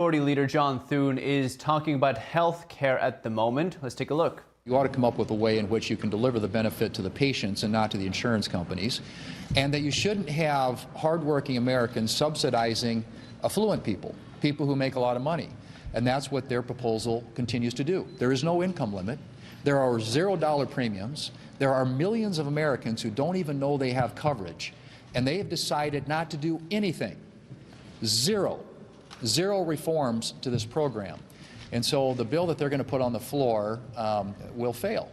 Minority Leader John Thune is talking about health care at the moment. Let's take a look. You ought to come up with a way in which you can deliver the benefit to the patients and not to the insurance companies, and that you shouldn't have hardworking Americans subsidizing affluent people, people who make a lot of money. And that's what their proposal continues to do. There is no income limit. There are $0 premiums. There are millions of Americans who don't even know they have coverage, and they have decided not to do anything. Zero reforms to this program. And so the bill that they're going to put on the floor will fail.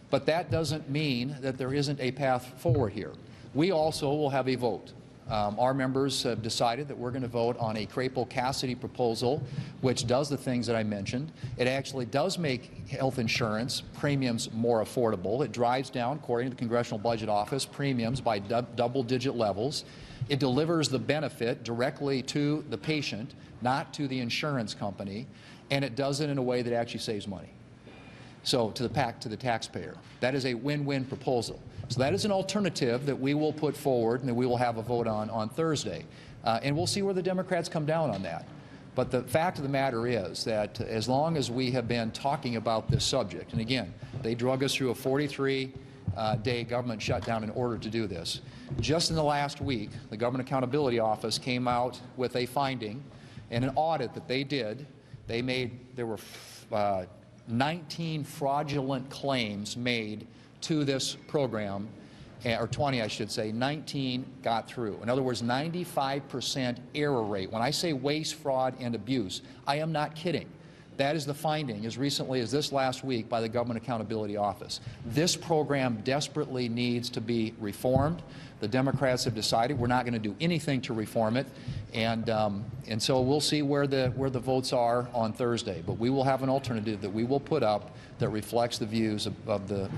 But that doesn't mean that there isn't a path forward here. We also will have a vote. Our members have decided that we're going to vote on a Crapo-Cassidy proposal, which does the things that I mentioned. It actually does make health insurance premiums more affordable. It drives down, according to the Congressional Budget Office, premiums by double-digit levels. It delivers the benefit directly to the patient, not to the insurance company, and it does it in a way that actually saves money. So to the taxpayer. That is a win-win proposal. So that is an alternative that we will put forward and that we will have a vote on Thursday. And we'll see where the Democrats come down on that. But the fact of the matter is that as long as we have been talking about this subject, and again, they drug us through a 43-day government shutdown in order to do this. Just in the last week, the Government Accountability Office came out with a finding in an audit that they did. There were 19 fraudulent claims made to this program, or 20, I should say. 19 got through. In other words, 95% error rate. When I say waste, fraud, and abuse, I am not kidding. That is the finding as recently as this last week by the Government Accountability Office. This program desperately needs to be reformed. The Democrats have decided we're not going to do anything to reform it, and so we'll see where the votes are on Thursday. But we will have an alternative that we will put up that reflects the views of the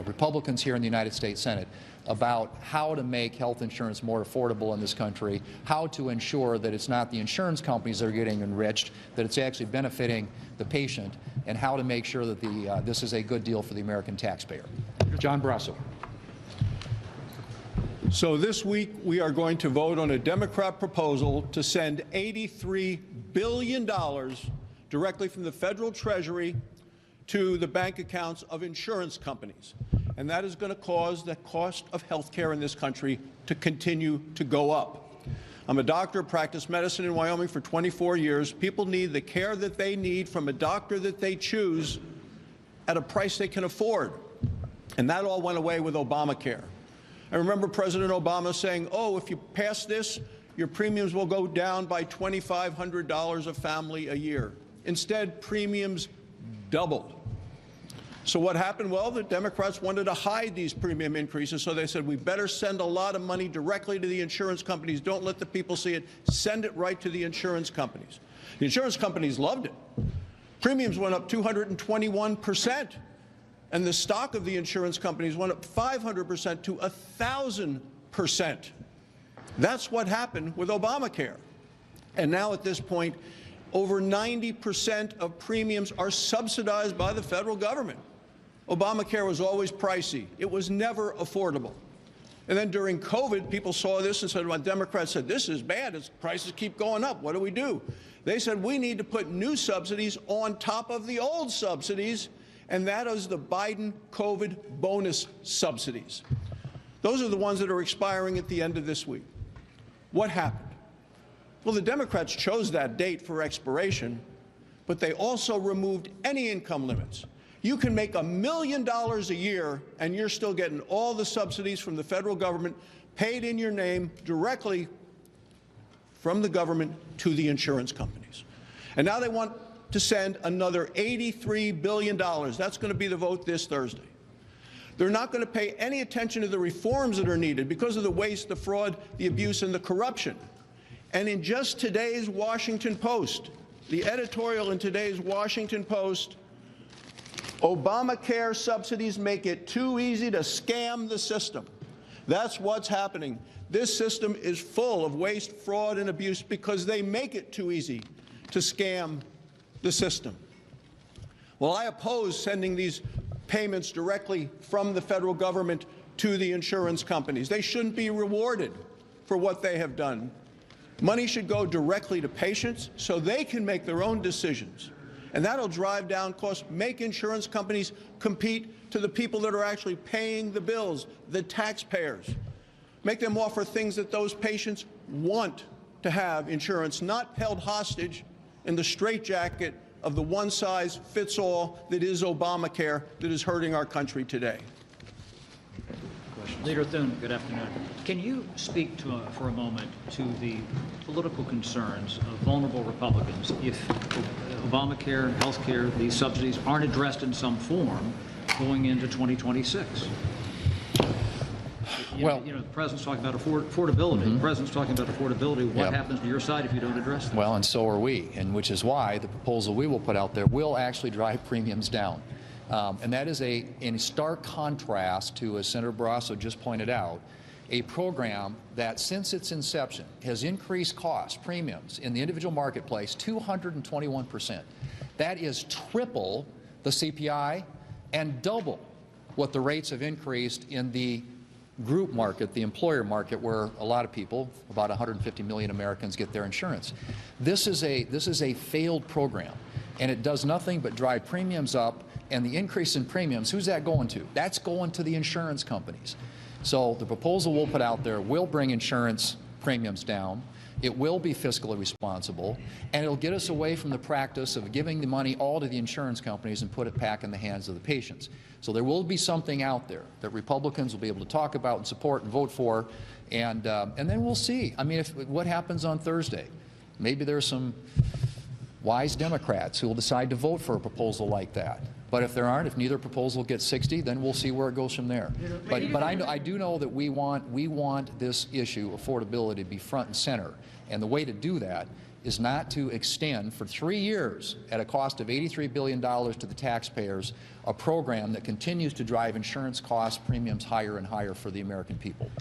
Republicans here in the United States Senate about how to make health insurance more affordable in this country, how to ensure that it's not the insurance companies that are getting enriched, that it's actually benefiting the patient, and how to make sure that this is a good deal for the American taxpayer. John Brasso. So this week we are going to vote on a Democrat proposal to send $83 billion directly from the federal treasury to the bank accounts of insurance companies. And that is going to cause the cost of health care in this country to continue to go up. I'm a doctor, practiced medicine in Wyoming for 24 years. People need the care that they need from a doctor that they choose at a price they can afford. And that all went away with Obamacare. I remember President Obama saying, oh, if you pass this, your premiums will go down by $2,500 a family a year. Instead, premiums doubled. So what happened? Well, the Democrats wanted to hide these premium increases, so they said, we better send a lot of money directly to the insurance companies. Don't let the people see it. Send it right to the insurance companies. The insurance companies loved it. Premiums went up 221%. And the stock of the insurance companies went up 500% to 1,000%. That's what happened with Obamacare. And now at this point, over 90% of premiums are subsidized by the federal government. Obamacare was always pricey. It was never affordable. And then during COVID, people saw this and said, well, Democrats said, this is bad. Its prices keep going up. What do we do? They said, we need to put new subsidies on top of the old subsidies, and that is the Biden COVID bonus subsidies. Those are the ones that are expiring at the end of this week. What happened? Well, the Democrats chose that date for expiration, but they also removed any income limits. You can make $1 million a year, and you're still getting all the subsidies from the federal government paid in your name directly from the government to the insurance companies. And now they want to send another $83 billion. That's going to be the vote this Thursday. They're not going to pay any attention to the reforms that are needed because of the waste, the fraud, the abuse, and the corruption. And in just today's Washington Post, the editorial in today's Washington Post, Obamacare subsidies make it too easy to scam the system. That's what's happening. This system is full of waste, fraud, and abuse because they make it too easy to scam the system. Well, I oppose sending these payments directly from the federal government to the insurance companies. They shouldn't be rewarded for what they have done. Money should go directly to patients so they can make their own decisions. And that'll drive down costs, make insurance companies compete to the people that are actually paying the bills, the taxpayers. Make them offer things that those patients want to have insurance, not held hostage in the straitjacket of the one-size-fits-all that is Obamacare that is hurting our country today. Leader Thune, good afternoon. Can you speak for a moment to the political concerns of vulnerable Republicans if Obamacare, health care, these subsidies aren't addressed in some form going into 2026? Well, the president's talking about affordability. The president's talking about affordability. What happens to your side if you don't address them? Well, and so are we, and which is why the proposal we will put out there will actually drive premiums down. And that is in stark contrast to, as Senator Barrasso just pointed out, a program that since its inception has increased costs, premiums in the individual marketplace 221%. That is triple the CPI and double what the rates have increased in the group market, the employer market, where a lot of people, about 150 million Americans, get their insurance. This is a failed program, and it does nothing but drive premiums up. And the increase in premiums, who's that going to? That's going to the insurance companies. So the proposal we'll put out there will bring insurance premiums down. It will be fiscally responsible, and it'll get us away from the practice of giving the money all to the insurance companies and put it back in the hands of the patients. So there will be something out there that Republicans will be able to talk about and support and vote for, and then we'll see. I mean, what happens on Thursday? Maybe there's some wise Democrats who will decide to vote for a proposal like that. But if there aren't, if neither proposal gets 60, then we'll see where it goes from there. But I do know that we want this issue, affordability, to be front and center. And the way to do that is not to extend for 3 years at a cost of $83 billion to the taxpayers a program that continues to drive insurance costs, premiums higher and higher for the American people.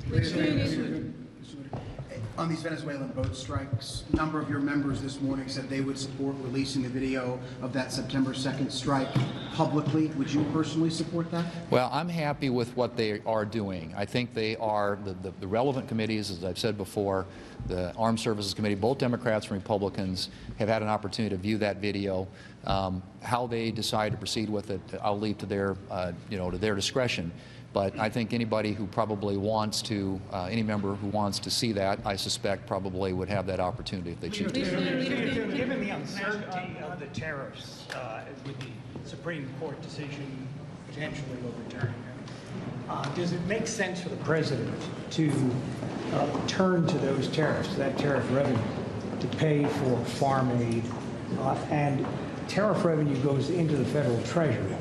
On these Venezuelan boat strikes, a number of your members this morning said they would support releasing the video of that September 2nd strike publicly. Would you personally support that? Well, I'm happy with what they are doing. I think they are, the relevant committees, as I've said before, the Armed Services Committee, both Democrats and Republicans have had an opportunity to view that video. How they decide to proceed with it, I'll leave to their, to their discretion. But I think anybody who probably wants to, any member who wants to see that, I suspect probably would have that opportunity if they choose to. Given the uncertainty of the tariffs with the Supreme Court decision potentially overturning them, does it make sense for the president to turn to those tariffs, that tariff revenue, to pay for farm aid, and tariff revenue goes into the federal treasury?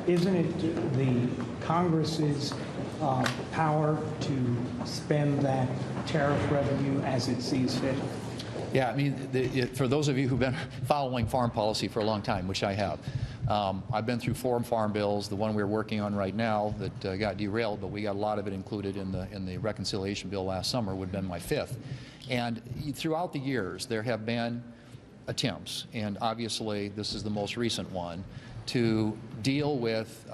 Isn't it the Congress's power to spend that tariff revenue as it sees fit? Yeah, I mean, for those of you who've been following farm policy for a long time, which I have, I've been through 4 farm bills. The one we're working on right now that got derailed, but we got a lot of it included in the reconciliation bill last summer, would have been my 5th. And throughout the years, there have been attempts, and obviously this is the most recent one, to deal with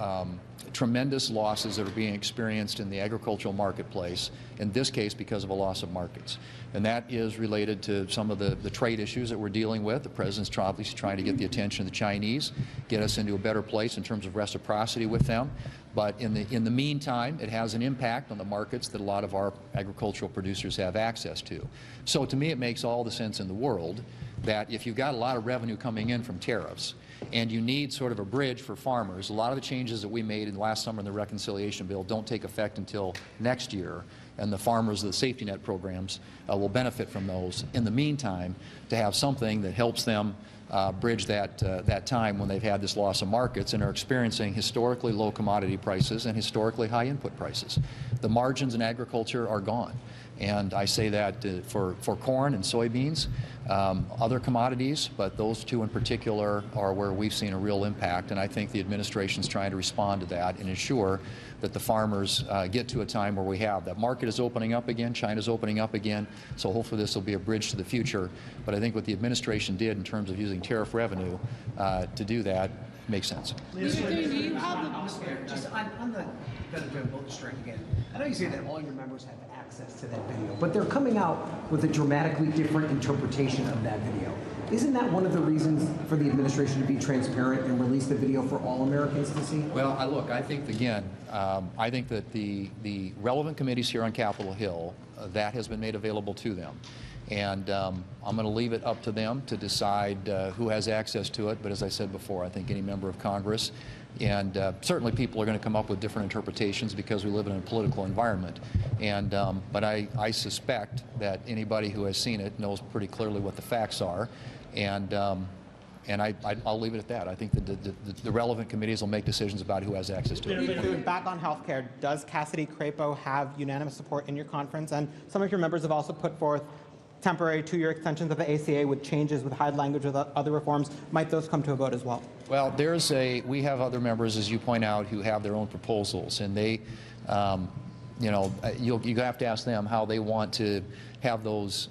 tremendous losses that are being experienced in the agricultural marketplace, in this case because of a loss of markets. And that is related to some of the trade issues that we're dealing with. The president's obviously trying to get the attention of the Chinese, get us into a better place in terms of reciprocity with them. But in the meantime, it has an impact on the markets that a lot of our agricultural producers have access to. So to me, it makes all the sense in the world that if you've got a lot of revenue coming in from tariffs, and you need sort of a bridge for farmers. A lot of the changes that we made in last summer in the reconciliation bill don't take effect until next year, and the farmers of the safety net programs will benefit from those. In the meantime, to have something that helps them bridge that time when they've had this loss of markets and are experiencing historically low commodity prices and historically high input prices. The margins in agriculture are gone. And I say that for corn and soybeans, other commodities, but those two in particular are where we've seen a real impact. And I think the administration's trying to respond to that and ensure that the farmers get to a time where we have that market is opening up again, China's opening up again, so hopefully this will be a bridge to the future. But I think what the administration did in terms of using tariff revenue to do that make sense. Just on the benefit vote strike again. I know you say that all your members have access to that video, but they're coming out with a dramatically different interpretation of that video. Isn't that one of the reasons for the administration to be transparent and release the video for all Americans to see? Well, I think, again, I think that the relevant committees here on Capitol Hill, that has been made available to them. And I'm going to leave it up to them to decide who has access to it. But as I said before, I think any member of Congress, and certainly people are going to come up with different interpretations because we live in a political environment. And but I suspect that anybody who has seen it knows pretty clearly what the facts are. And I'll leave it at that. I think that the relevant committees will make decisions about who has access to it. Back on healthcare, does Cassidy Crapo have unanimous support in your conference? And some of your members have also put forth temporary 2-year extensions of the ACA with changes with hide language with other reforms. Might those come to a vote as well? Well, we have other members, as you point out, who have their own proposals, and they, you have to ask them how they want to have those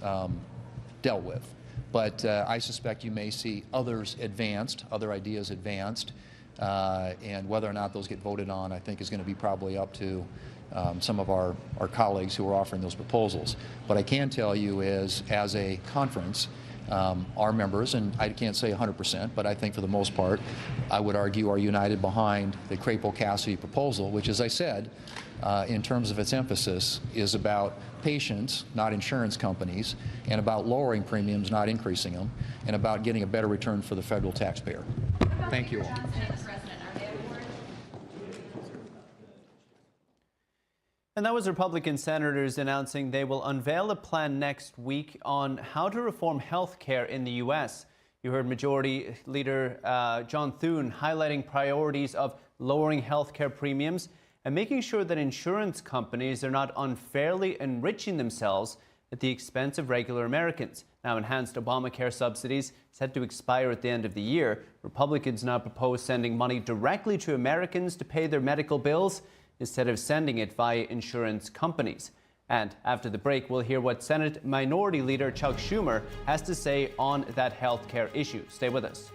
dealt with. But I suspect you may see others advanced, other ideas advanced, and whether or not those get voted on, I think, is going to be probably up to some of our colleagues who are offering those proposals. What I can tell you is, as a conference, our members, and I can't say 100%, but I think for the most part, I would argue are united behind the Crapo-Cassidy proposal, which, as I said, in terms of its emphasis, is about patients, not insurance companies, and about lowering premiums, not increasing them, and about getting a better return for the federal taxpayer. Thank you all. And that was Republican senators announcing they will unveil a plan next week on how to reform health care in the U.S. You heard Majority Leader John Thune highlighting priorities of lowering health care premiums and making sure that insurance companies are not unfairly enriching themselves at the expense of regular Americans. Now, enhanced Obamacare subsidies set to expire at the end of the year. Republicans now propose sending money directly to Americans to pay their medical bills instead of sending it via insurance companies. And after the break, we'll hear what Senate Minority Leader Chuck Schumer has to say on that health care issue. Stay with us.